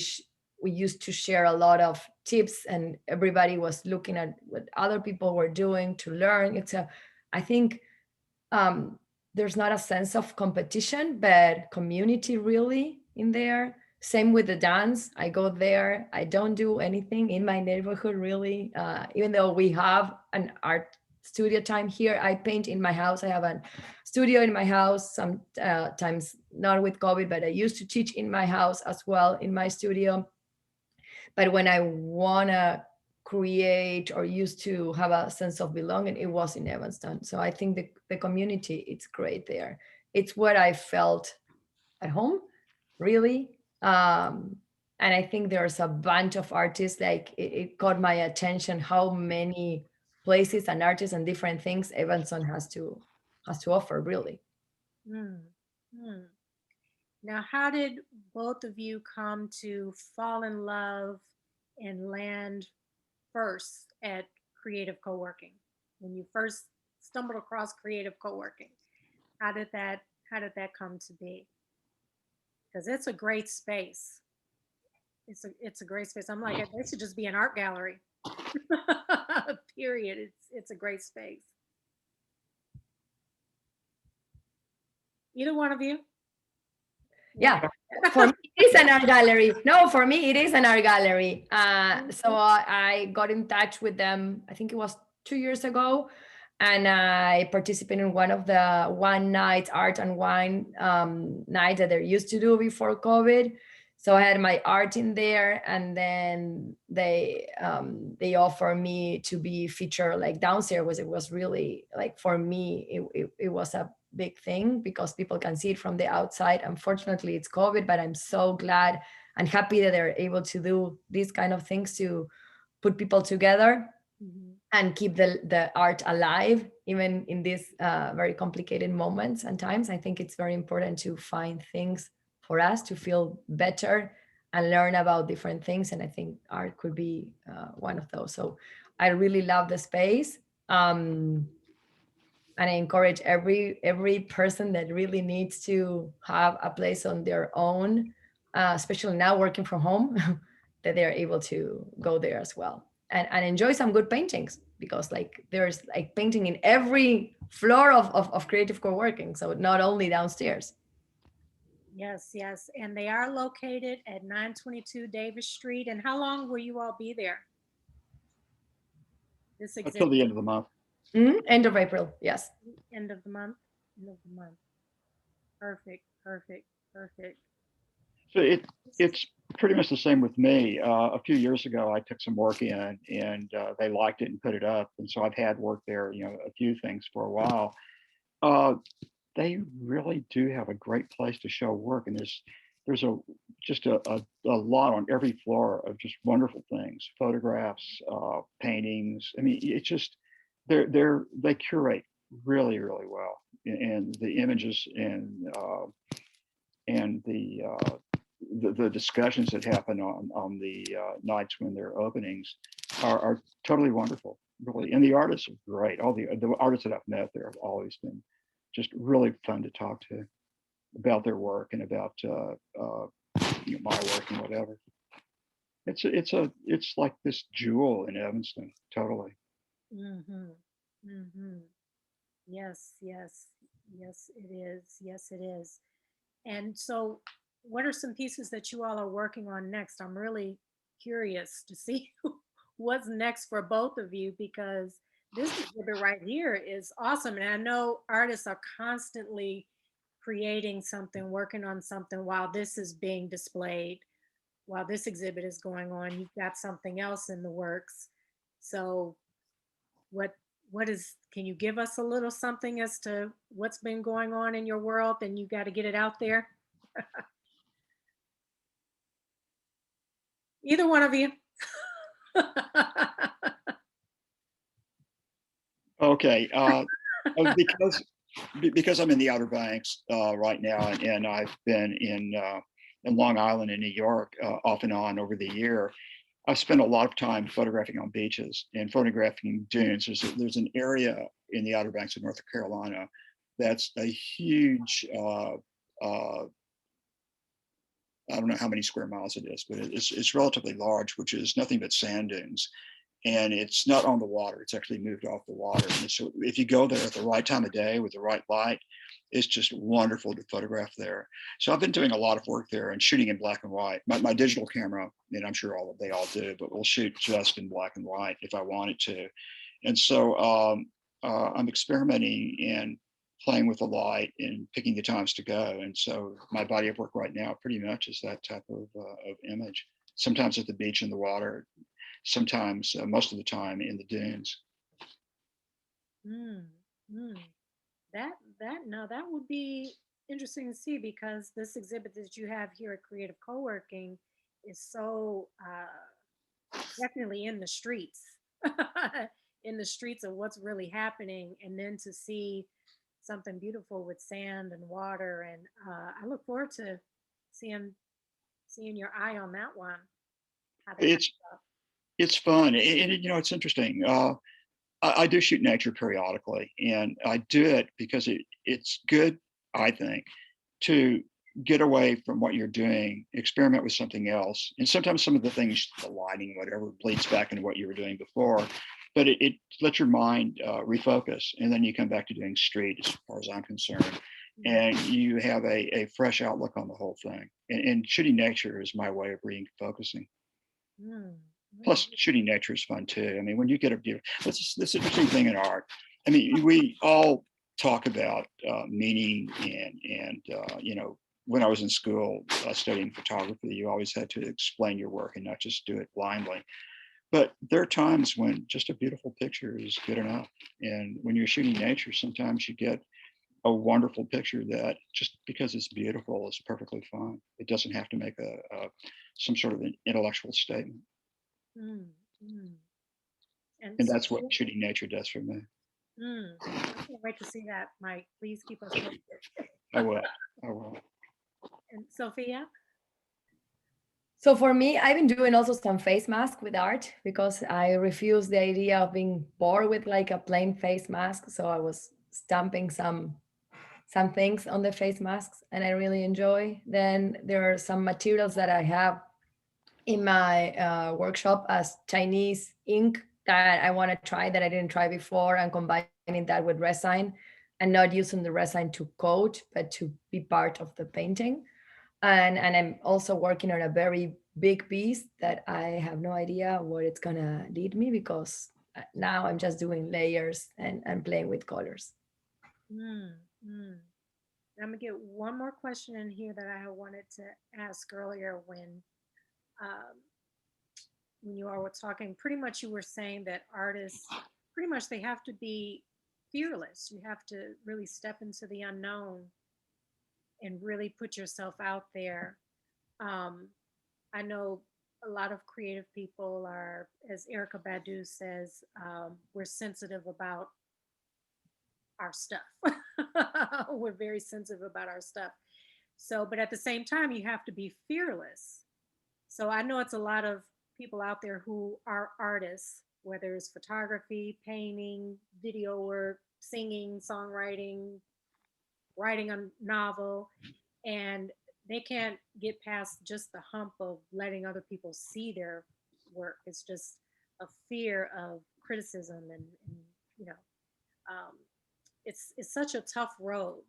used to share a lot of tips, and everybody was looking at what other people were doing to learn. I think there's not a sense of competition, but community really in there. Same with the dance. I go there. I don't do anything in my neighborhood really. Even though we have an art studio time here, I paint in my house. I have a studio in my house. Sometimes not with COVID, but I used to teach in my house as well in my studio. But when I wanna create or used to have a sense of belonging, it was in Evanston. So I think the community, it's great there. It's what I felt at home, really. And I think there's a bunch of artists, like it caught my attention how many places and artists and different things Evanston has to offer, really. Hmm. Hmm. Now, how did both of you come to fall in love and land first at Creative Coworking? When you first stumbled across Creative Coworking, how did that come to be? because it's a great space. It's a great space. I'm like, it should just be an art gallery. Period. It's a great space. Either one of you? Yeah, for me, it is an art gallery. No, for me, it is an art gallery. So I got in touch with them, I think it was 2 years ago, and I participated in one of the one night art and wine nights that they used to do before COVID. So I had my art in there, and then they offered me to be featured like downstairs. It was really like, for me, it was a big thing because people can see it from the outside. Unfortunately, it's COVID, but I'm so glad and happy that they're able to do these kind of things to put people together and keep the art alive, even in these very complicated moments and times. I think it's very important to find things for us to feel better and learn about different things. And I think art could be one of those. So I really love the space. And I encourage every person that really needs to have a place on their own, especially now working from home, that they're able to go there as well and enjoy some good paintings, because like there's like painting in every floor of Creative Coworking, so not only downstairs. Yes, yes. And they are located at 922 Davis Street. And how long will you all be there? This Until exhibit, the end of the month. End of April, yes. end of the month? End of the month. Perfect, perfect, perfect. So it's pretty much the same with me. A few years ago, I took some work in, and they liked it and put it up. And so I've had work there, a few things for a while. They really do have a great place to show work, and there's just a lot on every floor of just wonderful things, photographs, paintings. I mean, it's just they curate really, really well, and the images and the discussions that happen on the nights when they're openings are totally wonderful, really. And the artists are great. All the artists that I've met there have always been just really fun to talk to about their work and about my work and whatever. It's like this jewel in Evanston, totally. Mm-hmm. Mm-hmm. Yes, yes, yes, it is. Yes, it is. And so, what are some pieces that you all are working on next? I'm really curious to see what's next for both of you, because this exhibit right here is awesome. And I know artists are constantly creating something, working on something while this is being displayed, while this exhibit is going on. You've got something else in the works. So what can you give us a little something as to what's been going on in your world, and you got to get it out there? Either one of you. Okay, because I'm in the Outer Banks right now, and I've been in Long Island and New York off and on over the year. I've spent a lot of time photographing on beaches and photographing dunes. There's an area in the Outer Banks of North Carolina that's a huge, I don't know how many square miles it is, but it's relatively large, which is nothing but sand dunes. And it's not on the water, it's actually moved off the water. And so if you go there at the right time of day with the right light, it's just wonderful to photograph there. So I've been doing a lot of work there and shooting in black and white. My digital camera, and I'm sure they all do, but we'll shoot just in black and white if I wanted to. And so I'm experimenting and playing with the light and picking the times to go. And so my body of work right now pretty much is that type of image. Sometimes at the beach in the water, sometimes most of the time in the dunes. Mm, mm. That would be interesting to see, because this exhibit that you have here at Creative Coworking is so definitely in the streets, in the streets of what's really happening, and then to see something beautiful with sand and water, and I look forward to seeing your eye on that one. How that comes up. It's fun, and it's interesting. I do shoot nature periodically, and I do it because it's good, I think, to get away from what you're doing, experiment with something else. And sometimes some of the things, the lighting, whatever, bleeds back into what you were doing before, but it lets your mind refocus. And then you come back to doing street, as far as I'm concerned. And you have a fresh outlook on the whole thing. And shooting nature is my way of refocusing. Plus, shooting nature is fun too. I mean, when you get a beautiful, this interesting thing in art. I mean, we all talk about meaning and you know, when I was in school studying photography, you always had to explain your work and not just do it blindly. But there are times when just a beautiful picture is good enough. And when you're shooting nature, sometimes you get a wonderful picture that just because it's beautiful is perfectly fine. It doesn't have to make some sort of an intellectual statement. And that's what shooting nature does for me. I can't wait to see that, Mike. Please keep us posted. I will. I will. And Sofia? So for me, I've been doing also some face mask with art because I refuse the idea of being bored with like a plain face mask. So I was stamping some things on the face masks and I really enjoy. Then there are some materials that I have in my workshop as Chinese ink that I want to try that I didn't try before, and combining that with resin and not using the resin to coat, but to be part of the painting. And I'm also working on a very big piece that I have no idea what it's gonna lead me because now I'm just doing layers and playing with colors. Mm, mm. I'm gonna get one more question in here that I wanted to ask earlier um, when you all were talking. Pretty much, you were saying that artists, pretty much, they have to be fearless. You have to really step into the unknown and really put yourself out there. Um, I know a lot of creative people are, as Erica Badu says, we're sensitive about our stuff. We're very sensitive about our stuff. So, but at the same time, you have to be fearless. So I know it's a lot of people out there who are artists, whether it's photography, painting, video work, singing, songwriting, writing a novel, and they can't get past just the hump of letting other people see their work. It's just a fear of criticism, and you know, um, it's such a tough road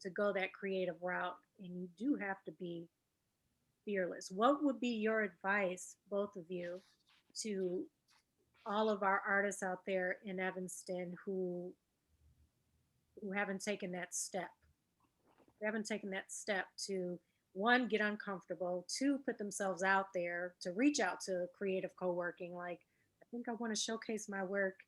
to go that creative route, and you do have to be fearless. What would be your advice, both of you, to all of our artists out there in Evanston who haven't taken that step? They haven't taken that step to, one, get uncomfortable, two, put themselves out there, to reach out to creative co-working. Like, I think I want to showcase my work.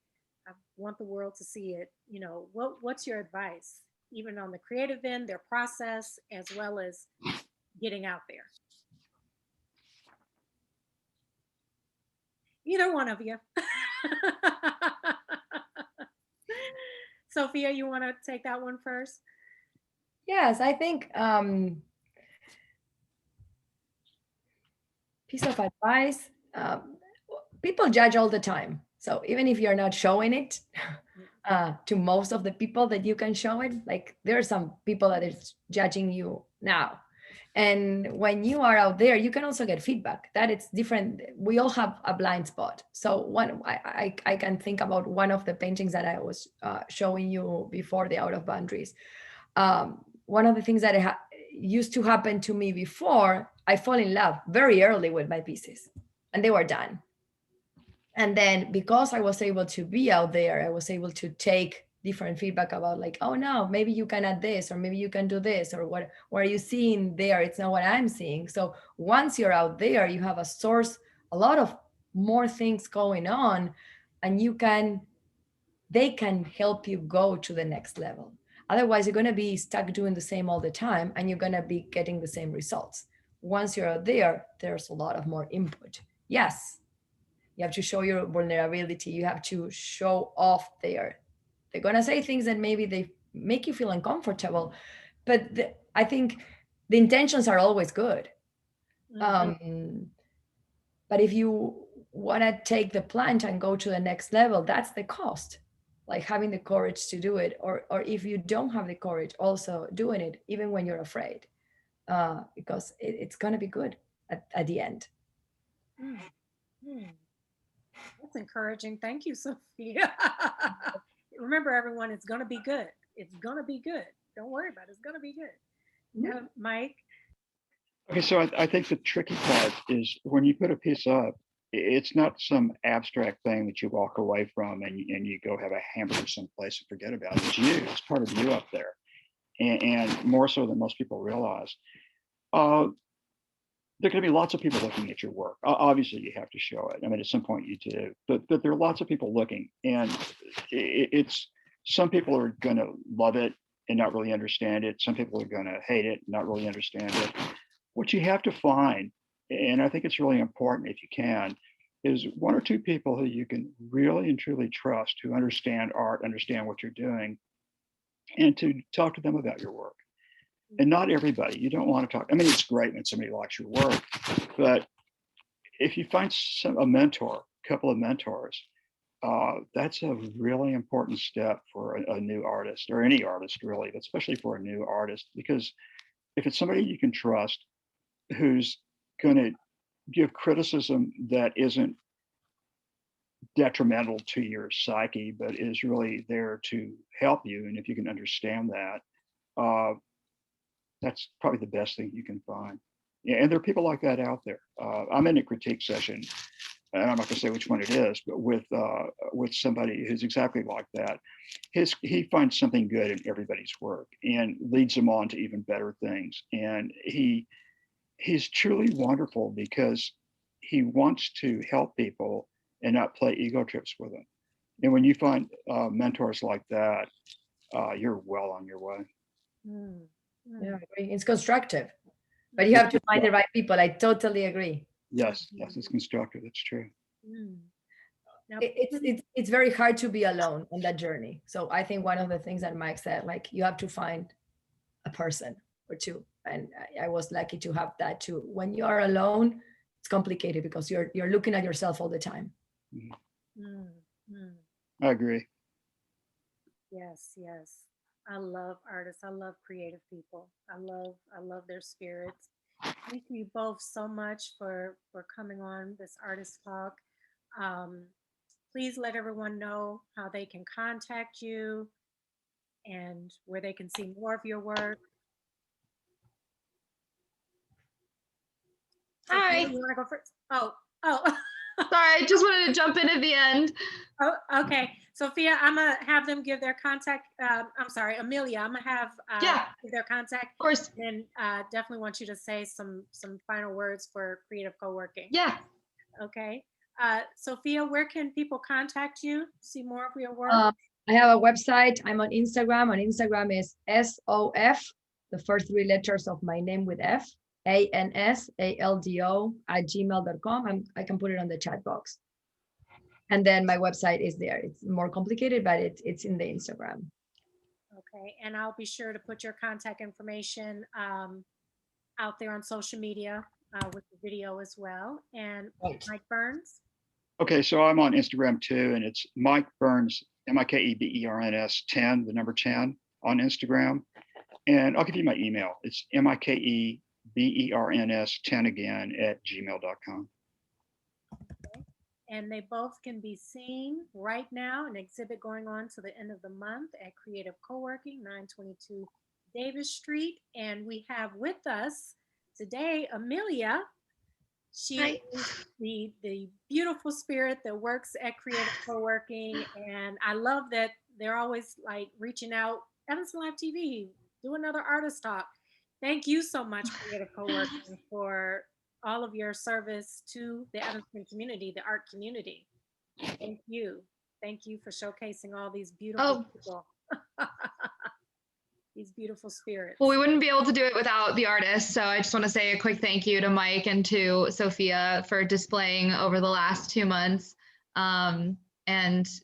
I want the world to see it. You know, what's your advice, even on the creative end, their process, as well as getting out there? Either one of you. Sofia, you want to take that one first? Yes, I think piece of advice. People judge all the time. So even if you're not showing it to most of the people that you can show it, like there are some people that is judging you now. And when you are out there, you can also get feedback. That it's different. We all have a blind spot. So I can think about one of the paintings that I was showing you before, the Out of Boundaries. One of the things that used to happen to me before, I fall in love very early with my pieces and they were done. And then because I was able to be out there, I was able to take different feedback about like, oh no, maybe you can add this, or maybe you can do this, or what are you seeing there? It's not what I'm seeing. So once you're out there, you have a source, a lot of more things going on, and they can help you go to the next level. Otherwise, you're going to be stuck doing the same all the time and you're going to be getting the same results. Once you're out there, there's a lot of more input. Yes, you have to show your vulnerability. You have to show off there. They're going to say things that maybe they make you feel uncomfortable, but I think the intentions are always good. But if you want to take the plunge and go to the next level, that's the cost, like having the courage to do it, or if you don't have the courage, also doing it even when you're afraid. because it's going to be good at the end. Mm, mm. That's encouraging. Thank you, Sophia. Remember, everyone, it's going to be good. It's going to be good. Don't worry about it. It's going to be good. Mike? Okay, so I think the tricky part is when you put a piece up, it's not some abstract thing that you walk away from and you go have a hamburger someplace and forget about it. It's you. It's part of you up there, and more so than most people realize. There are going to be lots of people looking at your work. Obviously, you have to show it. I mean, at some point you do, but there are lots of people looking, and it's some people are going to love it and not really understand it. Some people are going to hate it and not really understand it. What you have to find, and I think it's really important if you can, is one or two people who you can really and truly trust, who understand art, understand what you're doing, and to talk to them about your work. And not everybody, you don't want to talk. I mean, it's great when somebody likes your work, but if you find a mentor, a couple of mentors, that's a really important step for a new artist, or any artist really, but especially for a new artist, because if it's somebody you can trust who's going to give criticism that isn't detrimental to your psyche, but is really there to help you, and if you can understand that, that's probably the best thing you can find. Yeah, and there are people like that out there. I'm in a critique session, and I'm not going to say which one it is, but with somebody who's exactly like that. He finds something good in everybody's work and leads them on to even better things. And he's truly wonderful because he wants to help people and not play ego trips with them. And when you find mentors like that, you're well on your way. Mm, Yeah, I agree. It's constructive, but you have to find the right people. I totally agree. Yes, it's constructive. That's true. Now, It's very hard to be alone on that journey. So I think one of the things that Mike said, like, you have to find a person or two, and I was lucky to have that too. When you are alone, it's complicated because you're looking at yourself all the time. I agree. Yes. I love artists. I love creative people. I love their spirits. Thank you both so much for coming on this artist talk. Please let everyone know how they can contact you and where they can see more of your work. Hi. You want to go first? Oh. Sorry, I just wanted to jump in at the end. Oh, okay. Sophia, I'm gonna have them give their contact. I'm sorry, Amelia, I'm gonna have give their contact. Of course. And definitely want you to say some final words for Creative Coworking. Yeah. Okay. Sophia, where can people contact you? See more of your work? I have a website. I'm on Instagram. On Instagram is SOF, the first three letters of my name with F, ANSALDO@gmail.com. I can put it on the chat box. And then my website is there. It's more complicated, but it's in the Instagram. Okay, and I'll be sure to put your contact information out there on social media with the video as well. And Right. Mike Berns. Okay, so I'm on Instagram too, and it's Mike Berns, MikeBerns 10, the number 10 on Instagram. And I'll give you my email. It's MikeBerns10 again @gmail.com. Okay. And they both can be seen right now, an exhibit going on to the end of the month at Creative Coworking, 922 Davis Street. And we have with us today Amelia. She is the beautiful spirit that works at Creative Coworking. And I love that they're always like reaching out. Evanston Live TV, do another artist talk. Thank you so much, Creative Coworking, for all of your service to the Evanston community, the art community. Thank you. Thank you for showcasing all these beautiful people. These beautiful spirits. Well, we wouldn't be able to do it without the artists. So I just want to say a quick thank you to Mike and to Sophia for displaying over the last 2 months. And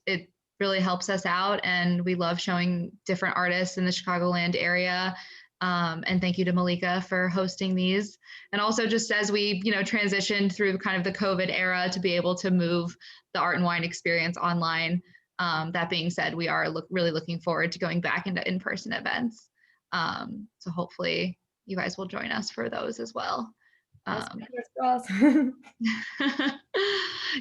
it really helps us out. And we love showing different artists in the Chicagoland area. And thank you to Malika for hosting these. And also just as we, transitioned through kind of the COVID era to be able to move the Art and Wine experience online. That being said, we are really looking forward to going back into in-person events. So hopefully you guys will join us for those as well. Yes, fingers crossed.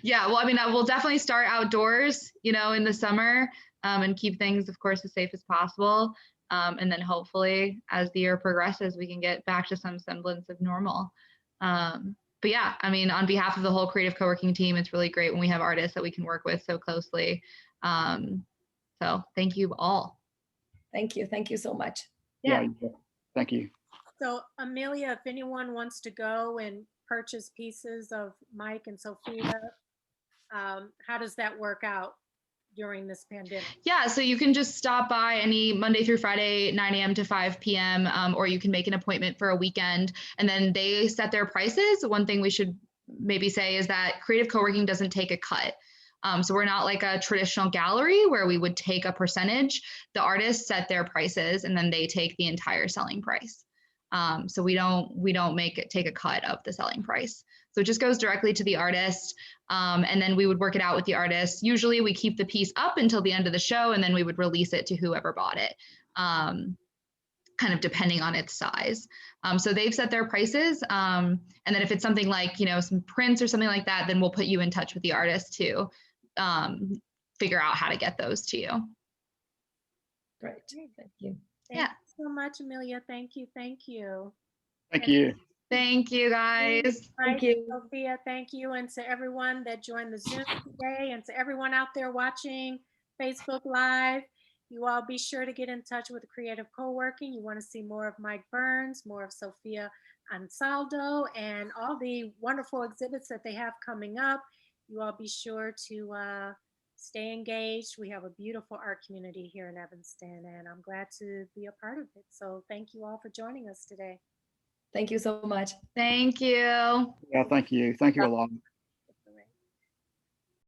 Yeah, well, I mean, we'll definitely start outdoors, in the summer, and keep things, of course, as safe as possible. And then hopefully as the year progresses, we can get back to some semblance of normal. But yeah, I mean, on behalf of the whole Creative Coworking team, it's really great when we have artists that we can work with so closely. So thank you all. Thank you. Thank you so much. Yeah. Thank you. So Amelia, if anyone wants to go and purchase pieces of Mike and Sofia, how does that work out during this pandemic? Yeah, so you can just stop by any Monday through Friday, 9 a.m. to 5 p.m., or you can make an appointment for a weekend, and then they set their prices. One thing we should maybe say is that Creative Coworking doesn't take a cut. So we're not like a traditional gallery where we would take a percentage. The artists set their prices and then they take the entire selling price. So we don't take a cut of the selling price. So it just goes directly to the artist. And then we would work it out with the artist. Usually we keep the piece up until the end of the show and then we would release it to whoever bought it, kind of depending on its size. So they've set their prices. And then if it's something like, some prints or something like that, then we'll put you in touch with the artist to figure out how to get those to you. Great. Thank you. Thank you so much, Amelia. Thank you. Thank you. Thank you. Thank you, guys. Thank you, Sofia. Thank you. And to everyone that joined the Zoom today and to everyone out there watching Facebook Live, you all be sure to get in touch with Creative Coworking. You want to see more of Mike Berns, more of Sofia Ansaldo, and all the wonderful exhibits that they have coming up. You all be sure to stay engaged. We have a beautiful art community here in Evanston, and I'm glad to be a part of it. So thank you all for joining us today. Thank you so much. Thank you. Yeah, thank you. Thank you a lot.